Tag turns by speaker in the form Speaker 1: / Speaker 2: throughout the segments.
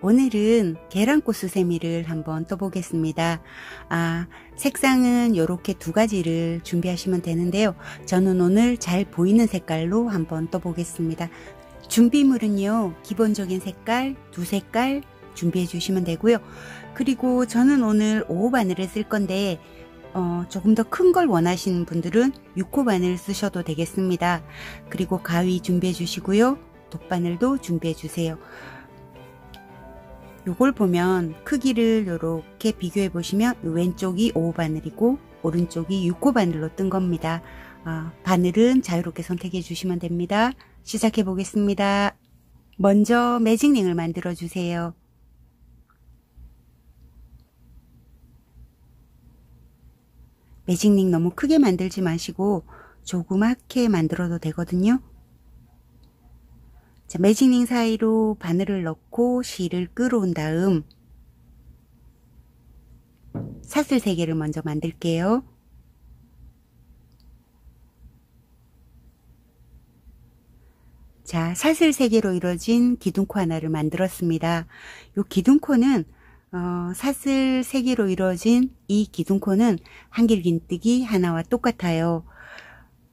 Speaker 1: 오늘은 계란꽃 수세미를 한번 떠보겠습니다. 색상은 이렇게 두 가지를 준비하시면 되는데요. 저는 오늘 잘 보이는 색깔로 한번 떠보겠습니다. 준비물은요, 기본적인 색깔 두 색깔 준비해 주시면 되고요. 그리고 저는 오늘 5호 바늘을 쓸 건데 조금 더 큰 걸 원하시는 분들은 6호 바늘 쓰셔도 되겠습니다. 그리고 가위 준비해 주시고요. 돗바늘도 준비해 주세요. 요걸 보면 크기를 이렇게 비교해 보시면 왼쪽이 5호 바늘이고 오른쪽이 6호 바늘로 뜬 겁니다. 바늘은 자유롭게 선택해 주시면 됩니다. 시작해 보겠습니다. 먼저 매직링을 만들어 주세요. 매직링 너무 크게 만들지 마시고 조그맣게 만들어도 되거든요. 자, 매직링 사이로 바늘을 넣고 실을 끌어온 다음 사슬 3개를 먼저 만들게요. 자, 사슬 3개로 이루어진 기둥코 하나를 만들었습니다. 이 기둥코는 사슬 3개로 이루어진 이 기둥코는 한길긴뜨기 하나와 똑같아요.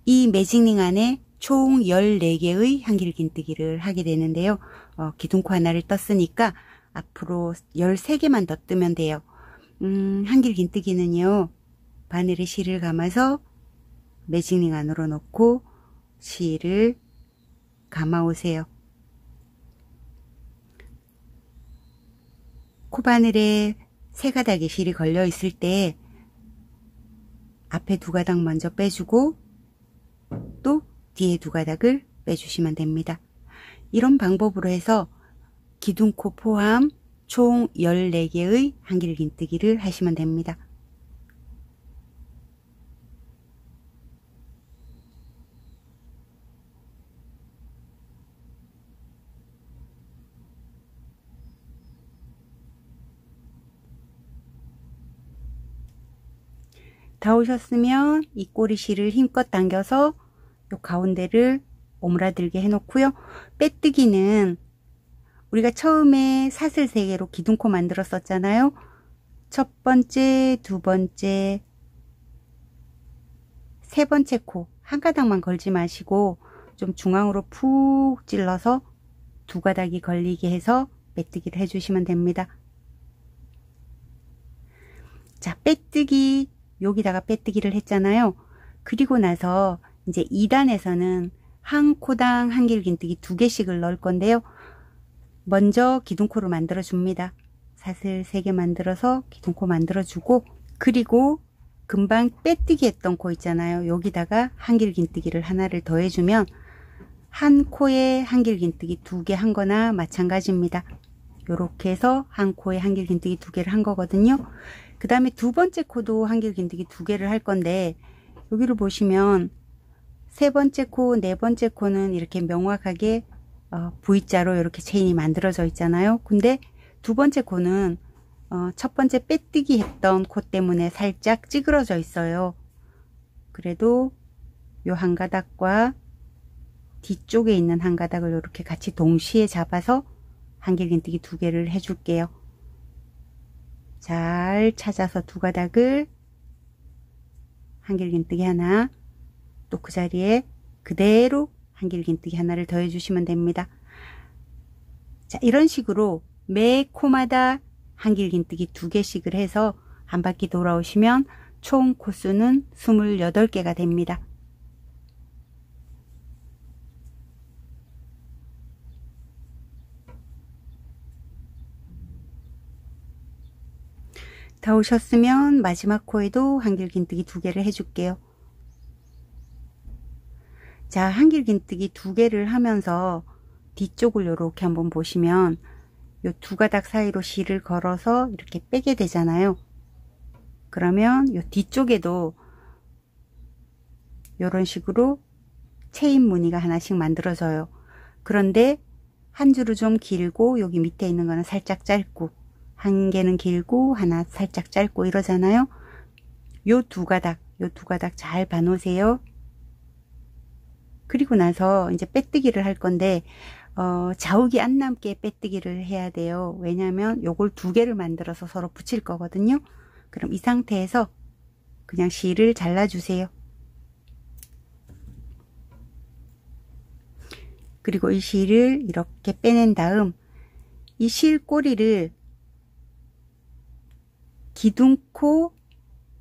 Speaker 1: 이 매직링 안에 총 14개의 한길긴뜨기를 하게 되는데요. 기둥코 하나를 떴으니까 앞으로 13개만 더 뜨면 돼요. 한길긴뜨기는요, 바늘에 실을 감아서 매직링 안으로 넣고 실을 감아 오세요. 코바늘에 3가닥의 실이 걸려 있을 때 앞에 2가닥 먼저 빼주고 또 뒤에 2가닥을 빼주시면 됩니다. 이런 방법으로 해서 기둥코 포함 총 14개의 한길긴뜨기를 하시면 됩니다. 다 오셨으면 이 꼬리실을 힘껏 당겨서 요 가운데를 오므라들게 해놓고요. 빼뜨기는 우리가 처음에 사슬 3개로 기둥코 만들었었잖아요. 첫 번째, 두 번째, 세 번째 코 한 가닥만 걸지 마시고 좀 중앙으로 푹 찔러서 2가닥이 걸리게 해서 빼뜨기를 해주시면 됩니다. 자, 빼뜨기 여기다가 빼뜨기를 했잖아요. 그리고 나서 이제 2단에서는 한 코당 한길긴뜨기 2개씩을 넣을 건데요. 먼저 기둥코를 만들어 줍니다. 사슬 3개 만들어서 기둥코 만들어 주고, 그리고 금방 빼뜨기 했던 코 있잖아요. 여기다가 한길긴뜨기를 하나를 더해 주면 한 코에 한길긴뜨기 2개 한 거나 마찬가지입니다. 요렇게 해서 한 코에 한길긴뜨기 2개를 한 거거든요. 그 다음에 두 번째 코도 한길긴뜨기 2개를 할 건데, 여기를 보시면 세 번째 코, 네 번째 코는 이렇게 명확하게 V자로 이렇게 체인이 만들어져 있잖아요. 근데 두 번째 코는 첫 번째 빼뜨기 했던 코 때문에 살짝 찌그러져 있어요. 그래도 요 한 가닥과 뒤쪽에 있는 한 가닥을 이렇게 같이 동시에 잡아서 한길긴뜨기 2개를 해줄게요. 잘 찾아서 2가닥을 한길긴뜨기 하나, 또 그 자리에 그대로 한길긴뜨기 하나를 더해 주시면 됩니다. 자, 이런 식으로 매 코마다 한길긴뜨기 2개씩을 해서 한 바퀴 돌아오시면 총 코수는 28개가 됩니다. 다 오셨으면 마지막 코에도 한길긴뜨기 2개를 해줄게요. 자, 한길긴뜨기 2개를 하면서 뒤쪽을 이렇게 한번 보시면 요 2가닥 사이로 실을 걸어서 이렇게 빼게 되잖아요. 그러면 요 뒤쪽에도 이런 식으로 체인 무늬가 하나씩 만들어져요. 그런데 한 줄은 좀 길고 여기 밑에 있는 거는 살짝 짧고, 한 개는 길고 하나 살짝 짧고 이러잖아요. 요 2가닥 잘 봐놓으세요. 그리고 나서 이제 빼뜨기를 할 건데 자욱이 안 남게 빼뜨기를 해야 돼요. 왜냐하면 요걸 두 개를 만들어서 서로 붙일 거거든요. 그럼 이 상태에서 그냥 실을 잘라주세요. 그리고 이 실을 이렇게 빼낸 다음 이 실 꼬리를 기둥코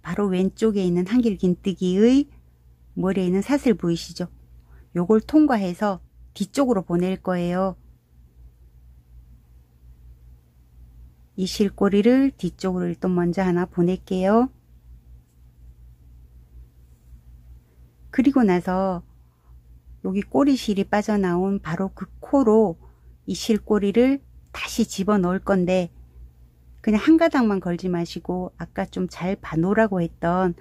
Speaker 1: 바로 왼쪽에 있는 한길긴뜨기의 머리에 있는 사슬 보이시죠? 요걸 통과해서 뒤쪽으로 보낼 거예요. 이 실꼬리를 뒤쪽으로 일단 먼저 하나 보낼게요. 그리고 나서 여기 꼬리실이 빠져나온 바로 그 코로 이 실꼬리를 다시 집어 넣을 건데 그냥 한 가닥만 걸지 마시고 아까 좀 잘 봐놓으라고 했던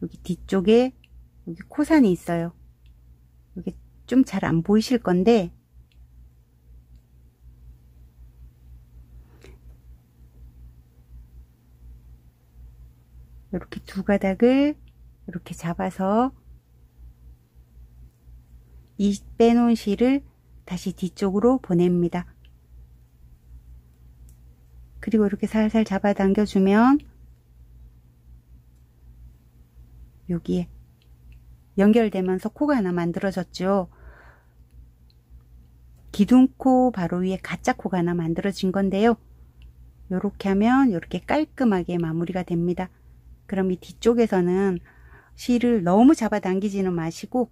Speaker 1: 여기 뒤쪽에 여기 코산이 있어요. 여기 좀 잘 안 보이실 건데 이렇게 두 가닥을 이렇게 잡아서 이 빼놓은 실을 다시 뒤쪽으로 보냅니다. 그리고 이렇게 살살 잡아당겨주면 여기에 연결되면서 코가 하나 만들어졌죠. 기둥코 바로 위에 가짜 코가 하나 만들어진 건데요. 이렇게 하면 이렇게 깔끔하게 마무리가 됩니다. 그럼 이 뒤쪽에서는 실을 너무 잡아당기지는 마시고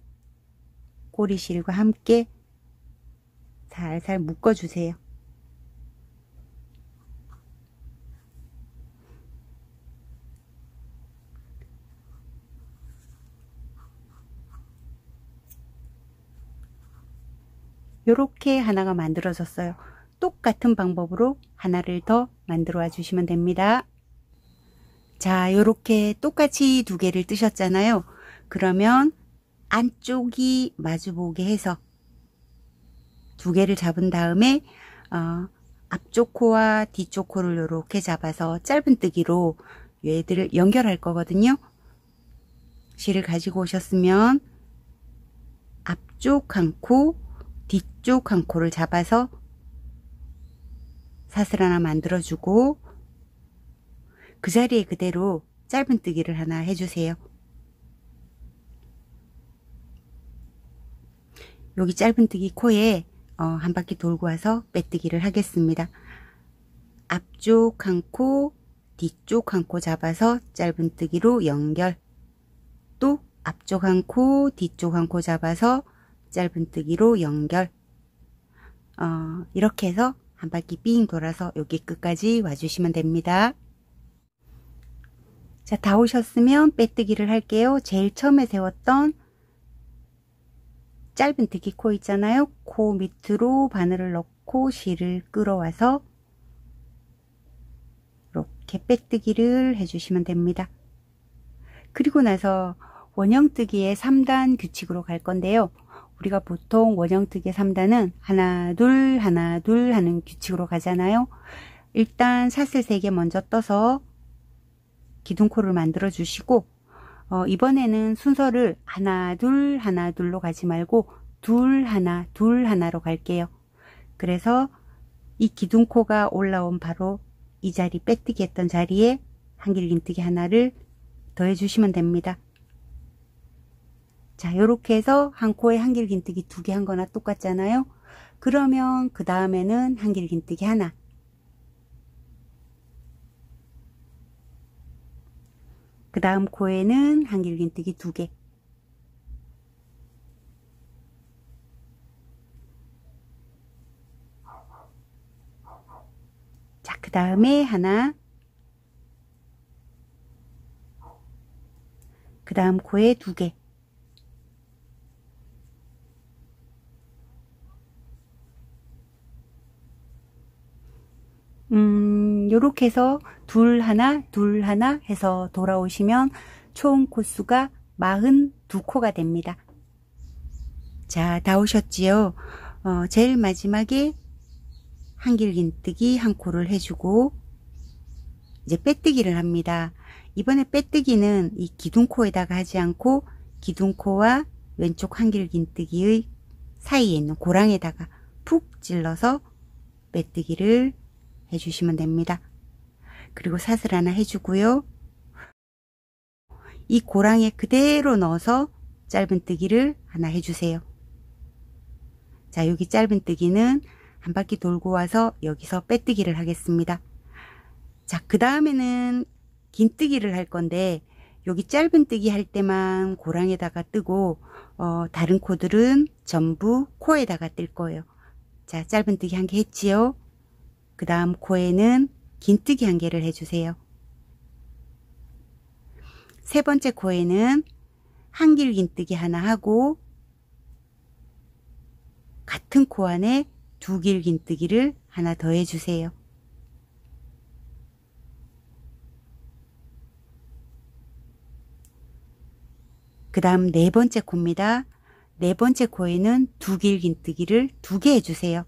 Speaker 1: 꼬리실과 함께 살살 묶어주세요. 요렇게 하나가 만들어졌어요. 똑같은 방법으로 하나를 더 만들어 와 주시면 됩니다. 자, 요렇게 똑같이 두 개를 뜨셨잖아요. 그러면 안쪽이 마주보게 해서 두 개를 잡은 다음에 앞쪽 코와 뒤쪽 코를 요렇게 잡아서 짧은뜨기로 얘들을 연결할 거거든요. 실을 가지고 오셨으면 앞쪽 한 코, 뒤쪽 한 코를 잡아서 사슬 하나 만들어주고 그 자리에 그대로 짧은뜨기를 하나 해주세요. 여기 짧은뜨기 코에 한 바퀴 돌고 와서 빼뜨기를 하겠습니다. 앞쪽 한 코, 뒤쪽 한 코 잡아서 짧은뜨기로 연결. 또 앞쪽 한 코, 뒤쪽 한 코 잡아서 짧은뜨기로 연결. 이렇게 해서 한 바퀴 삥 돌아서 여기 끝까지 와주시면 됩니다. 자, 다 오셨으면 빼뜨기를 할게요. 제일 처음에 세웠던 짧은뜨기 코 있잖아요. 코 밑으로 바늘을 넣고 실을 끌어와서 이렇게 빼뜨기를 해주시면 됩니다. 그리고 나서 원형뜨기의 3단 규칙으로 갈 건데요. 우리가 보통 원형뜨기 3단은 하나 둘 하나 둘 하는 규칙으로 가잖아요. 일단 사슬 3개 먼저 떠서 기둥코를 만들어 주시고 이번에는 순서를 하나 둘로 가지 말고 둘 하나로 갈게요. 그래서 이 기둥코가 올라온 바로 이 자리 빼뜨기 했던 자리에 한길긴뜨기 하나를 더해 주시면 됩니다. 자, 요렇게 해서 한 코에 한길긴뜨기 2개 한 거나 똑같잖아요. 그러면 그 다음에는 한길긴뜨기 하나, 그 다음 코에는 한길긴뜨기 2개, 자, 그 다음에 하나, 그 다음 코에 2개, 요렇게 해서 둘 하나 해서 돌아오시면 총 코수가 42코가 됩니다. 자, 다 오셨지요? 제일 마지막에 한길긴뜨기 한 코를 해주고 이제 빼뜨기를 합니다. 이번에 빼뜨기는 이 기둥코에다가 하지 않고 기둥코와 왼쪽 한길긴뜨기의 사이에 있는 고랑에다가 푹 찔러서 빼뜨기를 해주시면 됩니다. 그리고 사슬 하나 해주고요. 이 고랑에 그대로 넣어서 짧은뜨기를 하나 해주세요. 자, 여기 짧은뜨기는 한 바퀴 돌고 와서 여기서 빼뜨기를 하겠습니다. 자, 그 다음에는 긴뜨기를 할 건데 여기 짧은뜨기 할 때만 고랑에다가 뜨고 다른 코들은 전부 코에다가 뜰 거예요. 자, 짧은뜨기 한 개 했지요. 그 다음 코에는 긴뜨기 한 개를 해주세요. 세 번째 코에는 한길 긴뜨기 하나 하고 같은 코 안에 두 길 긴뜨기를 하나 더 해주세요. 그 다음 네 번째 코입니다. 네 번째 코에는 두 길 긴뜨기를 두 개 해주세요.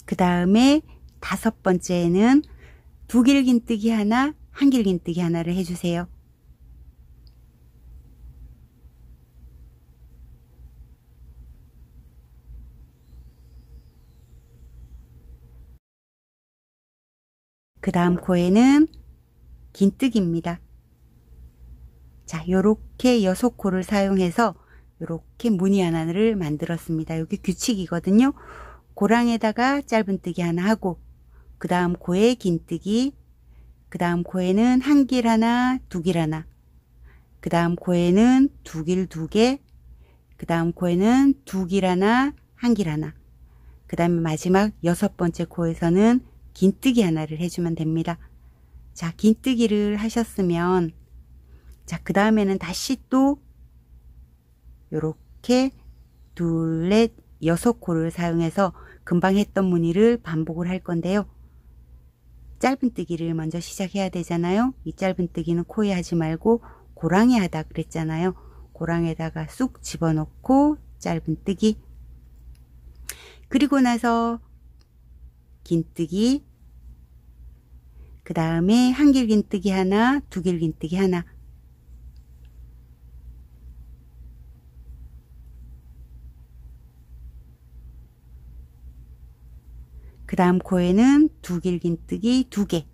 Speaker 1: 그 다음에 다섯 번째에는 두 길 긴뜨기 하나, 한 길 긴뜨기 하나를 해주세요. 그 다음 코에는 긴뜨기입니다. 자, 요렇게 6코를 사용해서 요렇게 무늬 하나를 만들었습니다. 여기 규칙이거든요. 고랑에다가 짧은뜨기 하나 하고 그 다음 코에 긴뜨기, 그 다음 코에는 한 길 하나, 두 길 하나, 그 다음 코에는 두 길 두 개, 그 다음 코에는 두 길 하나, 한 길 하나, 그 다음에 마지막 여섯 번째 코에서는 긴뜨기 하나를 해주면 됩니다. 자, 긴뜨기를 하셨으면 자, 그 다음에는 다시 또 요렇게 둘, 넷, 6코를 사용해서 금방 했던 무늬를 반복을 할 건데요. 짧은뜨기를 먼저 시작해야 되잖아요. 이 짧은뜨기는 코에 하지 말고 고랑에 하다 그랬잖아요. 고랑에다가 쑥 집어넣고 짧은뜨기, 그리고 나서 긴뜨기, 그 다음에 한 길 긴뜨기 하나, 두 길 긴뜨기 하나, 그 다음 코에는 두 길 긴뜨기 두 개,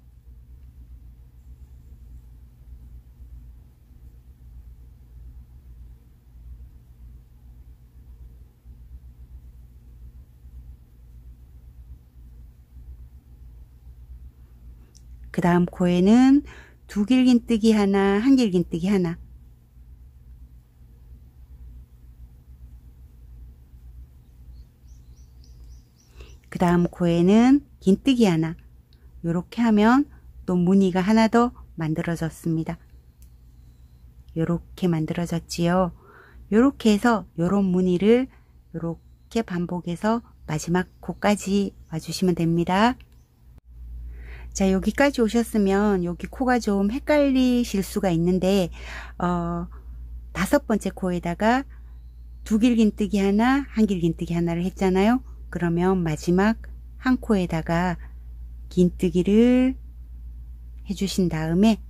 Speaker 1: 그 다음 코에는 두 길 긴뜨기 하나, 한 길 긴뜨기 하나, 그 다음 코에는 긴뜨기 하나. 요렇게 하면 또 무늬가 하나 더 만들어졌습니다. 요렇게 만들어졌지요. 요렇게 해서 요런 무늬를 요렇게 반복해서 마지막 코까지 와주시면 됩니다. 자, 여기까지 오셨으면 여기 코가 좀 헷갈리실 수가 있는데 다섯 번째 코에다가 두 길 긴뜨기 하나, 한 길 긴뜨기 하나를 했잖아요. 그러면 마지막 한 코에다가 긴뜨기를 해주신 다음에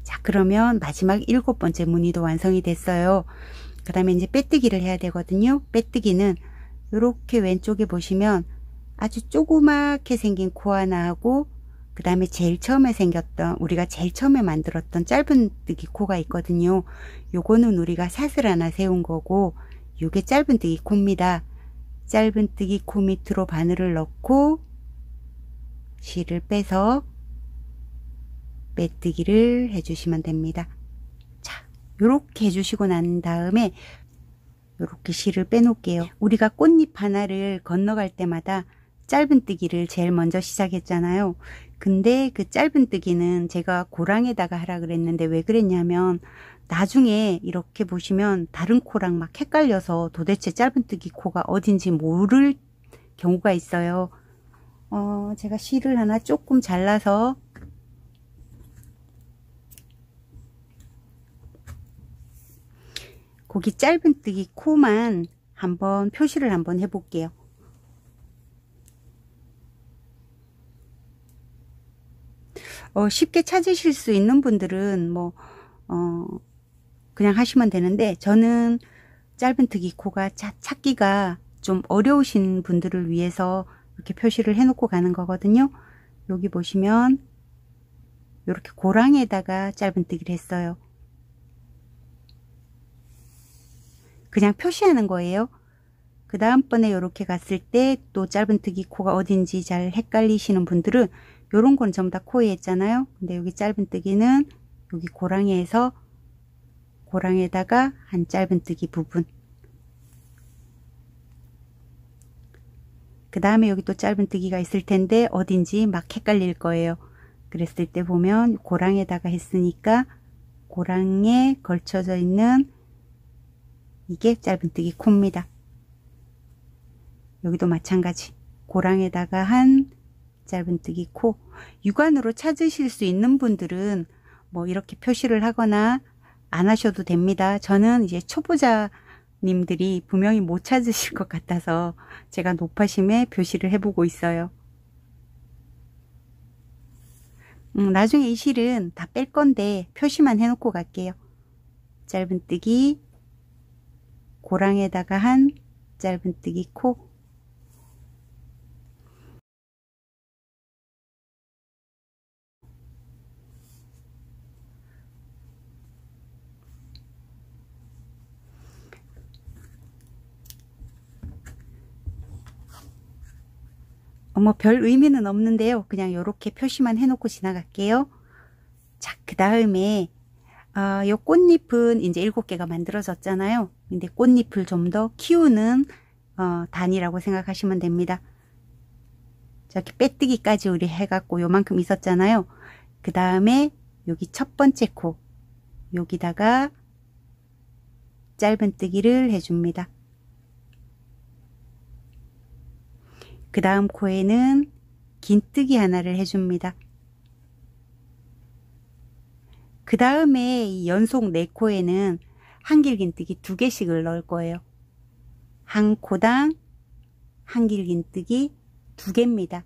Speaker 1: 자, 그러면 마지막 일곱 번째 무늬도 완성이 됐어요. 그 다음에 이제 빼뜨기를 해야 되거든요. 빼뜨기는 이렇게 왼쪽에 보시면 아주 조그맣게 생긴 코 하나 하고 그 다음에 제일 처음에 생겼던 우리가 제일 처음에 만들었던 짧은뜨기 코가 있거든요. 요거는 우리가 사슬 하나 세운 거고 요게 짧은뜨기 코입니다. 짧은뜨기 코 밑으로 바늘을 넣고 실을 빼서 빼뜨기를 해주시면 됩니다. 자, 요렇게 해주시고 난 다음에 요렇게 실을 빼놓을게요. 우리가 꽃잎 하나를 건너갈 때마다 짧은뜨기를 제일 먼저 시작했잖아요. 근데 그 짧은뜨기는 제가 고랑에다가 하라 그랬는데 왜 그랬냐면 나중에 이렇게 보시면 다른 코랑 막 헷갈려서 도대체 짧은뜨기 코가 어딘지 모를 경우가 있어요. 제가 실을 하나 조금 잘라서 거기 짧은뜨기 코만 한번 표시를 한번 해볼게요. 쉽게 찾으실 수 있는 분들은 뭐 그냥 하시면 되는데, 저는 짧은뜨기 코가 찾기가 좀 어려우신 분들을 위해서 이렇게 표시를 해 놓고 가는 거거든요. 여기 보시면 이렇게 고랑에다가 짧은뜨기를 했어요. 그냥 표시하는 거예요. 그 다음번에 이렇게 갔을 때 또 짧은뜨기 코가 어딘지 잘 헷갈리시는 분들은, 요런 건 전부 다 코에 했잖아요. 근데 여기 짧은뜨기는 여기 고랑에서 고랑에다가 한 짧은뜨기 부분, 그 다음에 여기 또 짧은뜨기가 있을 텐데 어딘지 막 헷갈릴 거예요. 그랬을 때 보면 고랑에다가 했으니까 고랑에 걸쳐져 있는 이게 짧은뜨기 코입니다. 여기도 마찬가지 고랑에다가 한 짧은뜨기 코. 육안으로 찾으실 수 있는 분들은 뭐 이렇게 표시를 하거나 안 하셔도 됩니다. 저는 이제 초보자님들이 분명히 못 찾으실 것 같아서 제가 높아심에 표시를 해보고 있어요. 나중에 이 실은 다 뺄 건데 표시만 해놓고 갈게요. 짧은뜨기, 고랑에다가 한 짧은뜨기 코. 뭐 별 의미는 없는데요. 그냥 이렇게 표시만 해놓고 지나갈게요. 자, 그 다음에 요 꽃잎은 이제 7개가 만들어졌잖아요. 근데 꽃잎을 좀 더 키우는 단위라고 생각하시면 됩니다. 자, 이렇게 빼뜨기까지 우리 해갖고 요만큼 있었잖아요. 그 다음에 여기 첫 번째 코, 여기다가 짧은뜨기를 해줍니다. 그 다음 코에는 긴뜨기 하나를 해줍니다. 그 다음에 이 연속 4코에는 한길긴뜨기 2개씩을 넣을 거예요. 한 코당 한길긴뜨기 2개입니다.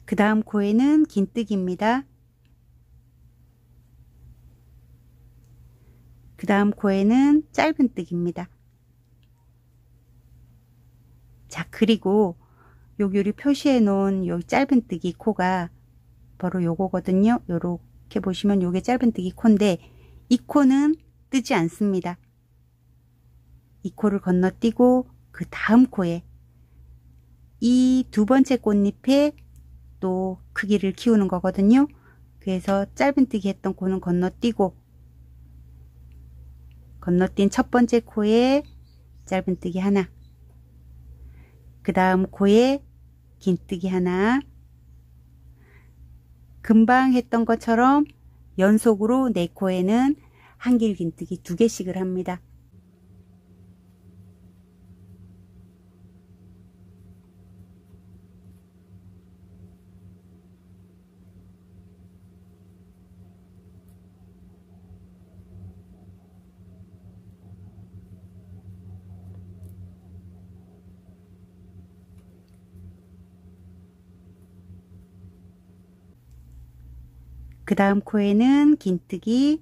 Speaker 1: 그 다음 코에는 긴뜨기입니다. 그 다음 코에는 짧은뜨기입니다. 자, 그리고 여기 우리 표시해 놓은 요 짧은뜨기 코가 바로 요거거든요. 요렇게 보시면 요게 짧은뜨기 코인데 이 코는 뜨지 않습니다. 이 코를 건너뛰고 그 다음 코에 이 2번째 꽃잎에 또 크기를 키우는 거거든요. 그래서 짧은뜨기 했던 코는 건너뛰고 건너뛴 첫 번째 코에 짧은뜨기 하나, 그 다음 코에 긴뜨기 하나, 금방 했던 것처럼 연속으로 4코에는 한길긴뜨기 2개씩을 합니다. 그 다음 코에는 긴뜨기,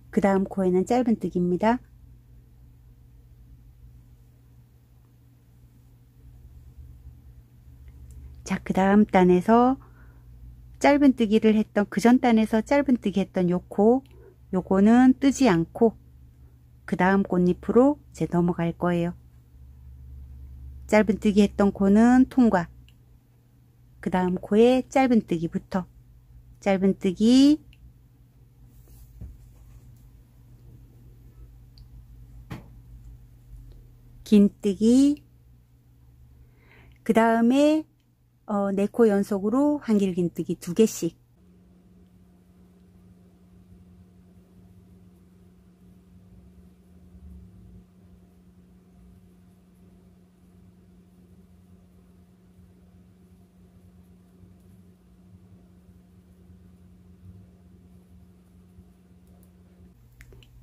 Speaker 1: 그 다음 코에는 짧은뜨기입니다. 자, 그 다음 단에서 짧은뜨기를 했던, 그 전 단에서 짧은뜨기 했던 요 코, 요거는 뜨지 않고 그 다음 꽃잎으로 이제 넘어갈 거예요. 짧은뜨기 했던 코는 통과, 그 다음 코에 짧은뜨기부터 짧은뜨기, 긴뜨기, 그 다음에 4코 연속으로 한길긴뜨기 2개씩.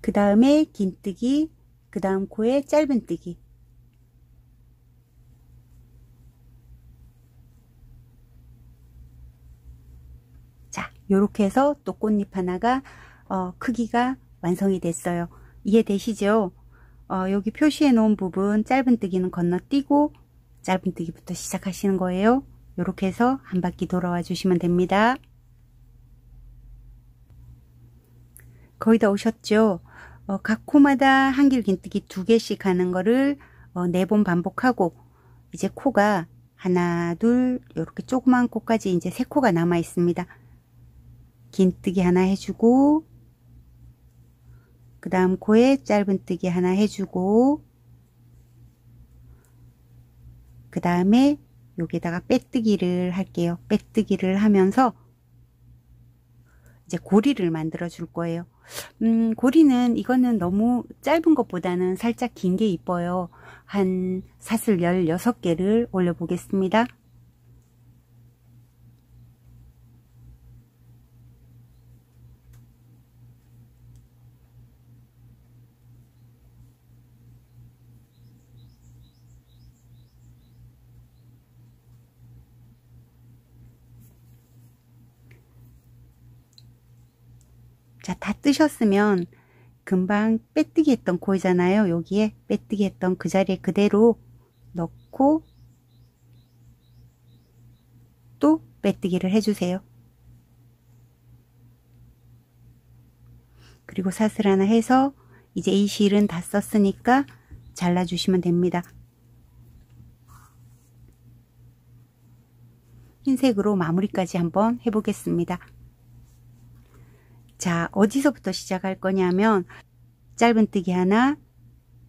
Speaker 1: 그 다음에 긴뜨기, 그 다음 코에 짧은뜨기. 자, 요렇게 해서 또 꽃잎 하나가 크기가 완성이 됐어요. 이해되시죠? 여기 표시해 놓은 부분 짧은뜨기는 건너뛰고 짧은뜨기부터 시작하시는 거예요. 요렇게 해서 한 바퀴 돌아와 주시면 됩니다. 거의 다 오셨죠? 각 코마다 한길긴뜨기 2개씩 하는 거를 4번 반복하고, 이제 코가 하나, 둘, 이렇게 조그만 코까지 이제 3코가 남아 있습니다. 긴뜨기 하나 해주고, 그 다음 코에 짧은뜨기 하나 해주고, 그 다음에 여기다가 빼뜨기를 할게요. 빼뜨기를 하면서 이제 고리를 만들어 줄 거예요. 고리는 이거는 너무 짧은 것보다는 살짝 긴 게 이뻐요. 한 사슬 16개를 올려 보겠습니다. 자, 다 뜨셨으면 금방 빼뜨기 했던 코이잖아요. 여기에 빼뜨기 했던 그 자리에 그대로 넣고 또 빼뜨기를 해주세요. 그리고 사슬 하나 해서 이제 이 실은 다 썼으니까 잘라주시면 됩니다. 흰색으로 마무리까지 한번 해보겠습니다. 자, 어디서부터 시작할 거냐면 짧은뜨기 하나,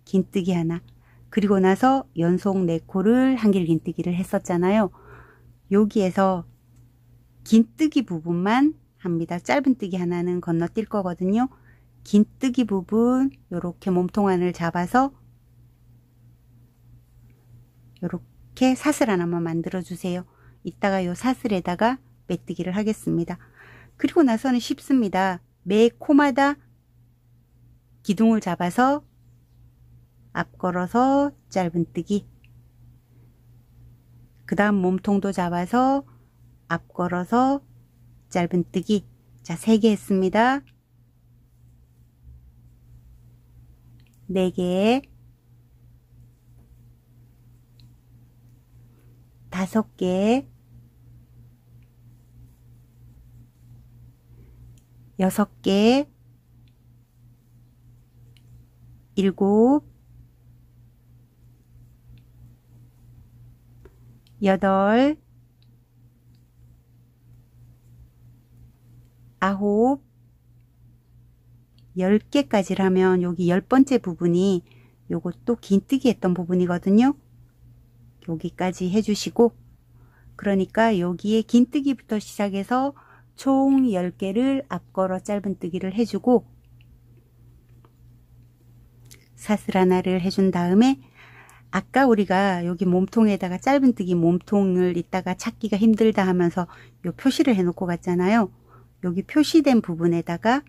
Speaker 1: 긴뜨기 하나, 그리고 나서 연속 4코를 한길긴뜨기를 했었잖아요. 여기에서 긴뜨기 부분만 합니다. 짧은뜨기 하나는 건너뛸 거거든요. 긴뜨기 부분 이렇게 몸통 안을 잡아서 이렇게 사슬 하나만 만들어 주세요. 이따가 이 사슬에다가 빼뜨기를 하겠습니다. 그리고 나서는 쉽습니다. 매 코마다 기둥을 잡아서 앞걸어서 짧은뜨기, 그 다음 몸통도 잡아서 앞걸어서 짧은뜨기. 자, 3개 했습니다. 4개, 5개, 6개, 7, 8, 9, 10개까지 하면 여기 10번째 부분이 요것도 긴뜨기 했던 부분이거든요. 여기까지 해주시고, 그러니까 여기에 긴뜨기부터 시작해서 총 10개를 앞걸어 짧은뜨기를 해주고 사슬 하나를 해준 다음에 아까 우리가 여기 몸통에다가 짧은뜨기 몸통을 이따가 찾기가 힘들다 하면서 요 표시를 해 놓고 갔잖아요. 여기 표시된 부분에다가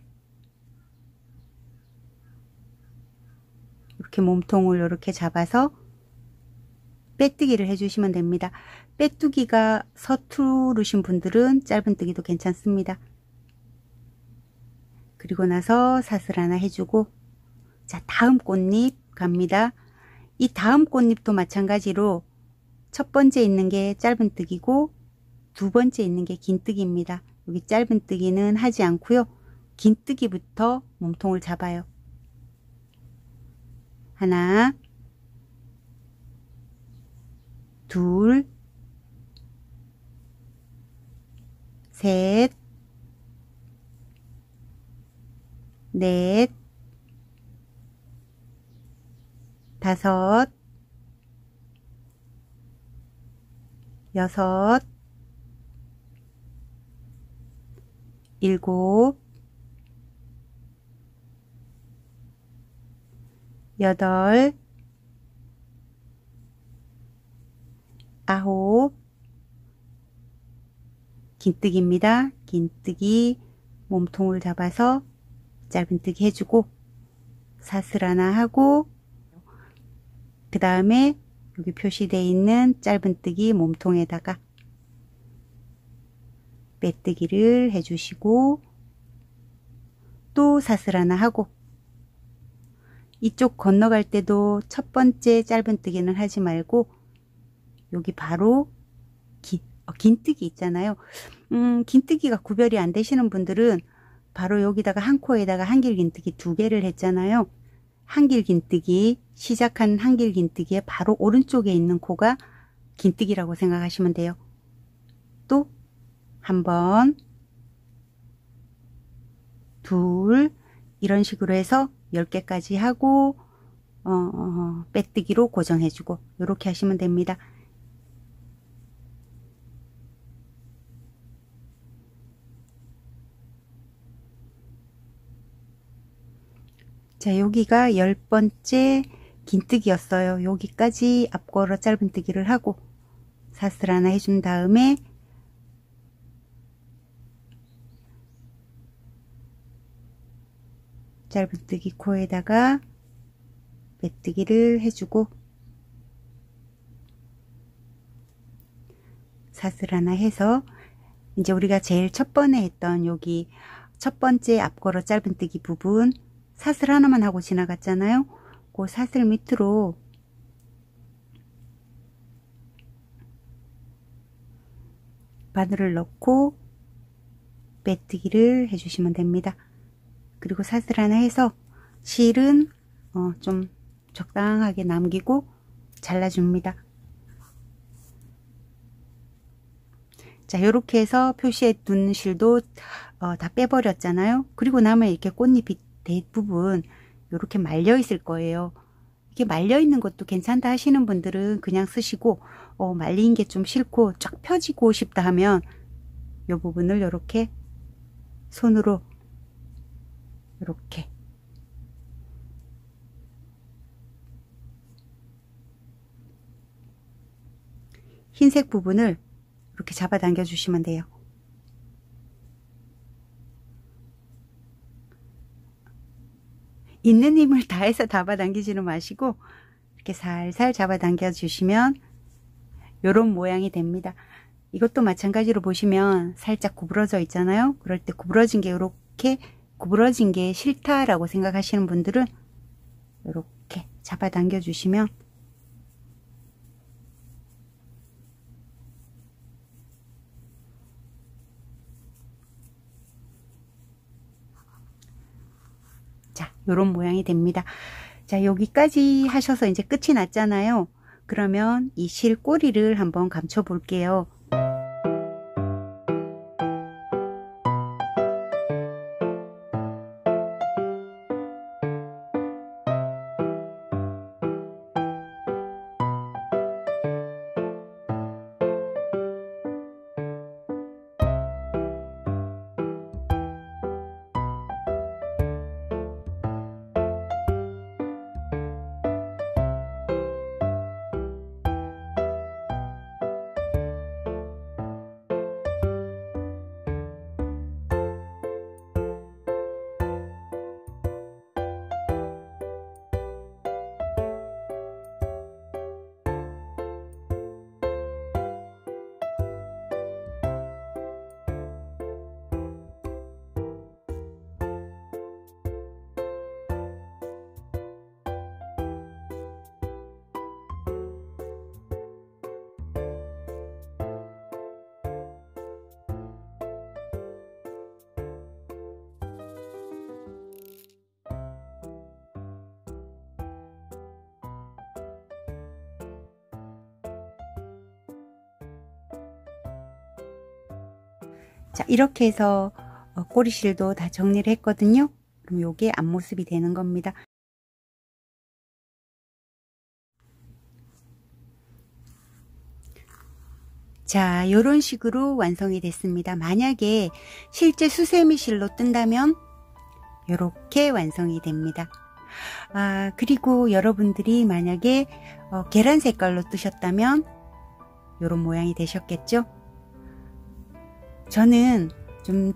Speaker 1: 이렇게 몸통을 이렇게 잡아서 빼뜨기를 해주시면 됩니다. 빼뜨기가 서투르신 분들은 짧은뜨기도 괜찮습니다. 그리고 나서 사슬 하나 해주고, 자, 다음 꽃잎 갑니다. 이 다음 꽃잎도 마찬가지로 첫 번째 있는 게 짧은뜨기고 두 번째 있는 게 긴뜨기입니다. 여기 짧은뜨기는 하지 않고요. 긴뜨기부터 몸통을 잡아요. 하나, 둘, 셋, 넷, 다섯, 6, 7, 8, 9, 긴뜨기입니다. 긴뜨기 몸통을 잡아서 짧은뜨기 해주고 사슬 하나 하고, 그 다음에 여기 표시되어 있는 짧은뜨기 몸통에다가 빼뜨기를 해주시고 또 사슬 하나 하고, 이쪽 건너갈 때도 첫 번째 짧은뜨기는 하지 말고 여기 바로 긴뜨기 있잖아요. 긴뜨기가 구별이 안 되시는 분들은 바로 여기다가 한 코에다가 한길 긴뜨기 2개를 했잖아요. 한길 긴뜨기, 시작한 한길 긴뜨기의 바로 오른쪽에 있는 코가 긴뜨기라고 생각하시면 돼요. 또 한 번, 둘, 이런 식으로 해서 10개까지 하고 빼뜨기로 고정해주고 이렇게 하시면 됩니다. 자, 여기가 10번째 긴뜨기였어요. 여기까지 앞걸어 짧은뜨기를 하고 사슬 하나 해준 다음에 짧은뜨기 코에다가 빼뜨기를 해주고 사슬 하나 해서 이제 우리가 제일 첫 번에 했던 여기 첫 번째 앞걸어 짧은뜨기 부분 사슬 하나만 하고 지나갔잖아요. 그 사슬 밑으로 바늘을 넣고 빼뜨기를 해주시면 됩니다. 그리고 사슬 하나 해서 실은 좀 적당하게 남기고 잘라줍니다. 자, 이렇게 해서 표시해 둔 실도 다 빼버렸잖아요. 그리고 나면 이렇게 꽃잎이 대부분 이렇게 말려 있을 거예요. 이렇게 말려 있는 것도 괜찮다 하시는 분들은 그냥 쓰시고, 말린 게 좀 싫고 쫙 펴지고 싶다 하면 이 부분을 이렇게 손으로 이렇게 흰색 부분을 이렇게 잡아당겨 주시면 돼요. 있는 힘을 다해서 잡아당기지는 마시고 이렇게 살살 잡아당겨 주시면 이런 모양이 됩니다. 이것도 마찬가지로 보시면 살짝 구부러져 있잖아요. 그럴 때 구부러진 게 이렇게 구부러진 게 싫다라고 생각하시는 분들은 이렇게 잡아당겨 주시면 자, 요런 모양이 됩니다. 자, 여기까지 하셔서 이제 끝이 났잖아요. 그러면 이 실 꼬리를 한번 감춰 볼게요. 자, 이렇게 해서 꼬리실도 다 정리를 했거든요. 그럼 요게 앞모습이 되는 겁니다. 자, 요런 식으로 완성이 됐습니다. 만약에 실제 수세미 실로 뜬다면 요렇게 완성이 됩니다. 그리고 여러분들이 만약에 계란 색깔로 뜨셨다면 요런 모양이 되셨겠죠? 저는 좀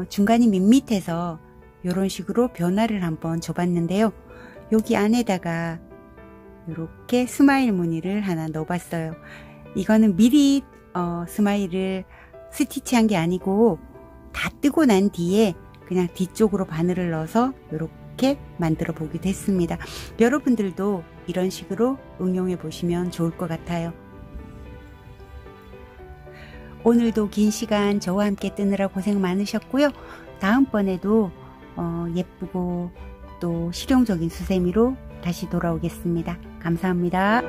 Speaker 1: 중간이 밋밋해서 요런 식으로 변화를 한번 줘봤는데요. 여기 안에다가 이렇게 스마일 무늬를 하나 넣어봤어요. 이거는 미리 스마일을 스티치한 게 아니고 다 뜨고 난 뒤에 그냥 뒤쪽으로 바늘을 넣어서 이렇게 만들어 보기도 했습니다. 여러분들도 이런 식으로 응용해 보시면 좋을 것 같아요. 오늘도 긴 시간 저와 함께 뜨느라 고생 많으셨고요. 다음번에도 예쁘고 또 실용적인 수세미로 다시 돌아오겠습니다. 감사합니다.